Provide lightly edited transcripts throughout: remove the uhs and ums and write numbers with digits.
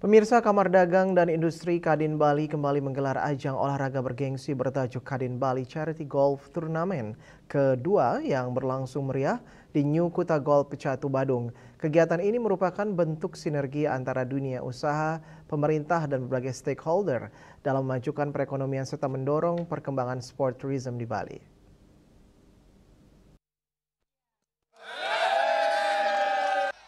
Pemirsa, Kamar Dagang dan Industri Kadin Bali kembali menggelar ajang olahraga bergengsi bertajuk Kadin Bali Charity Golf Turnamen kedua yang berlangsung meriah di New Kuta Golf Pecatu Badung. Kegiatan ini merupakan bentuk sinergi antara dunia usaha, pemerintah dan berbagai stakeholder dalam memajukan perekonomian serta mendorong perkembangan sport tourism di Bali.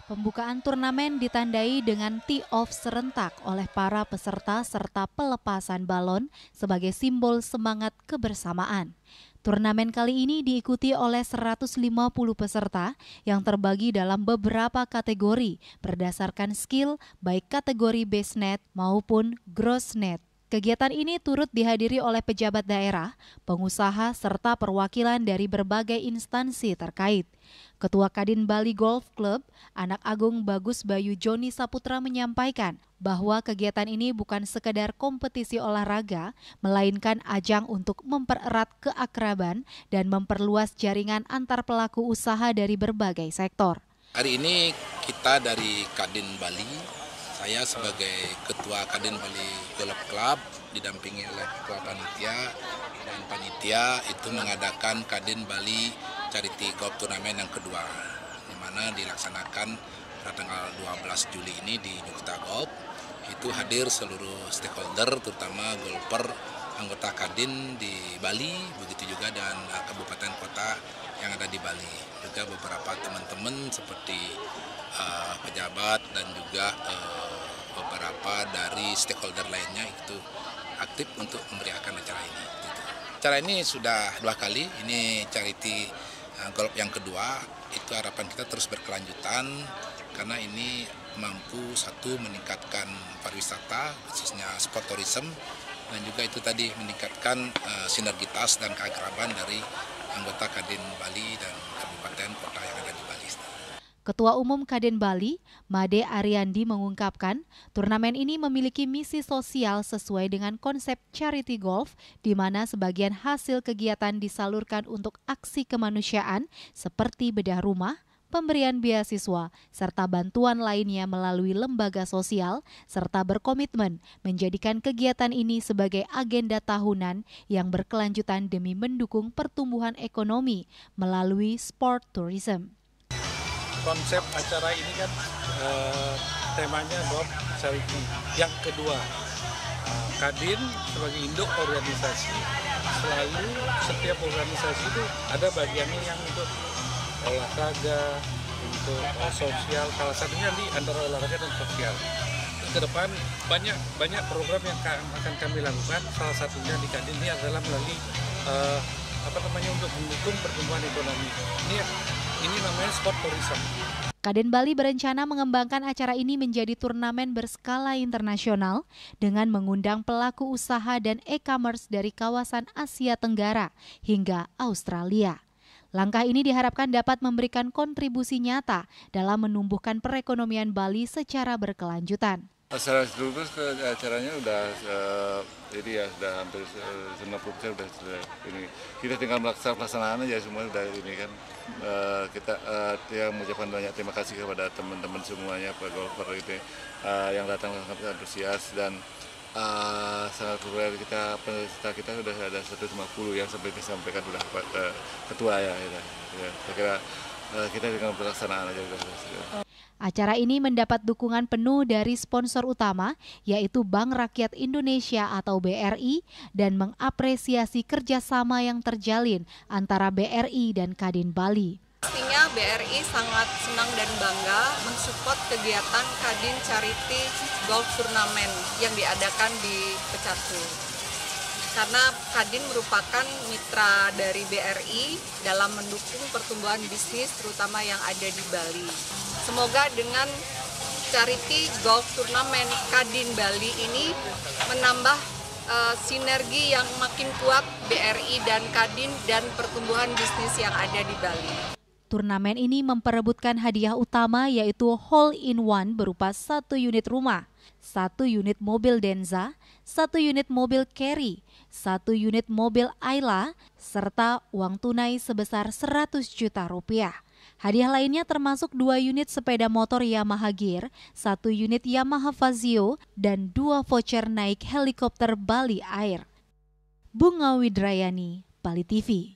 Pembukaan turnamen ditandai dengan tee-off serentak oleh para peserta serta pelepasan balon sebagai simbol semangat kebersamaan. Turnamen kali ini diikuti oleh 150 peserta yang terbagi dalam beberapa kategori berdasarkan skill baik kategori base net maupun gross net. Kegiatan ini turut dihadiri oleh pejabat daerah, pengusaha, serta perwakilan dari berbagai instansi terkait. Ketua Kadin Bali Golf Club, Anak Agung Bagus Bayu Joni Saputra menyampaikan bahwa kegiatan ini bukan sekedar kompetisi olahraga, melainkan ajang untuk mempererat keakraban dan memperluas jaringan antar pelaku usaha dari berbagai sektor. Hari ini kita dari Kadin Bali, saya sebagai Ketua Kadin Bali Golf Club didampingi oleh Ketua Panitia dan Panitia itu mengadakan Kadin Bali Charity Golf Turnamen yang kedua, di mana dilaksanakan pada tanggal 12 Juli ini di New Kuta Golf. Itu hadir seluruh stakeholder, terutama golfer anggota Kadin di Bali, begitu juga dan kabupaten kota yang ada di Bali. Juga beberapa teman-teman seperti pejabat dan juga beberapa dari stakeholder lainnya itu aktif untuk memberiakan acara ini. Acara ini sudah 2 kali, ini charity golf yang kedua, itu harapan kita terus berkelanjutan karena ini mampu satu meningkatkan pariwisata khususnya sport tourism dan juga itu tadi meningkatkan sinergitas dan keakraban dari anggota Kadin Bali dan kabupaten kota yang ada di Bali. Ketua Umum Kadin Bali, Made Ariandi mengungkapkan, turnamen ini memiliki misi sosial sesuai dengan konsep charity golf, di mana sebagian hasil kegiatan disalurkan untuk aksi kemanusiaan seperti bedah rumah, pemberian beasiswa, serta bantuan lainnya melalui lembaga sosial, serta berkomitmen menjadikan kegiatan ini sebagai agenda tahunan yang berkelanjutan demi mendukung pertumbuhan ekonomi melalui sport tourism. Konsep acara ini kan temanya golf charity yang kedua. Kadin sebagai induk organisasi selalu setiap organisasi itu ada bagiannya yang untuk olahraga, untuk sosial, salah satunya di antara olahraga dan sosial. Ke depan banyak program yang akan kami lakukan, salah satunya di Kadin ini adalah melalui untuk mendukung pertumbuhan ekonomi. Ini namanya sport tourism. Kadin Bali berencana mengembangkan acara ini menjadi turnamen berskala internasional dengan mengundang pelaku usaha dan e-commerce dari kawasan Asia Tenggara hingga Australia. Langkah ini diharapkan dapat memberikan kontribusi nyata dalam menumbuhkan perekonomian Bali secara berkelanjutan. Secara seluruh acaranya sudah hampir 90% sudah ini. Kita tinggal pelaksanaan aja semua sudah ini kan. Kita mengucapkan banyak terima kasih kepada teman-teman semuanya para golfer ini yang datang sangat antusias dan sangat populer. Peserta kita sudah ada 150 yang sampai disampaikan sudah ketua ya. Saya kira kita dengan pelaksanaan aja sudah. Acara ini mendapat dukungan penuh dari sponsor utama, yaitu Bank Rakyat Indonesia atau BRI, dan mengapresiasi kerjasama yang terjalin antara BRI dan Kadin Bali. Pastinya BRI sangat senang dan bangga mensupport kegiatan Kadin Charity Golf Turnamen yang diadakan di Pecatu. Karena Kadin merupakan mitra dari BRI dalam mendukung pertumbuhan bisnis terutama yang ada di Bali. Semoga dengan Charity Golf Turnamen Kadin Bali ini menambah sinergi yang makin kuat BRI dan Kadin dan pertumbuhan bisnis yang ada di Bali. Turnamen ini memperebutkan hadiah utama yaitu hole-in-one berupa 1 unit rumah, 1 unit mobil Denza, 1 unit mobil Carry, 1 unit mobil Ayla, serta uang tunai sebesar 100 juta rupiah. Hadiah lainnya termasuk 2 unit sepeda motor Yamaha Gear, 1 unit Yamaha Fazio, dan 2 voucher naik helikopter Bali Air. Bunga Widrayani, Bali TV.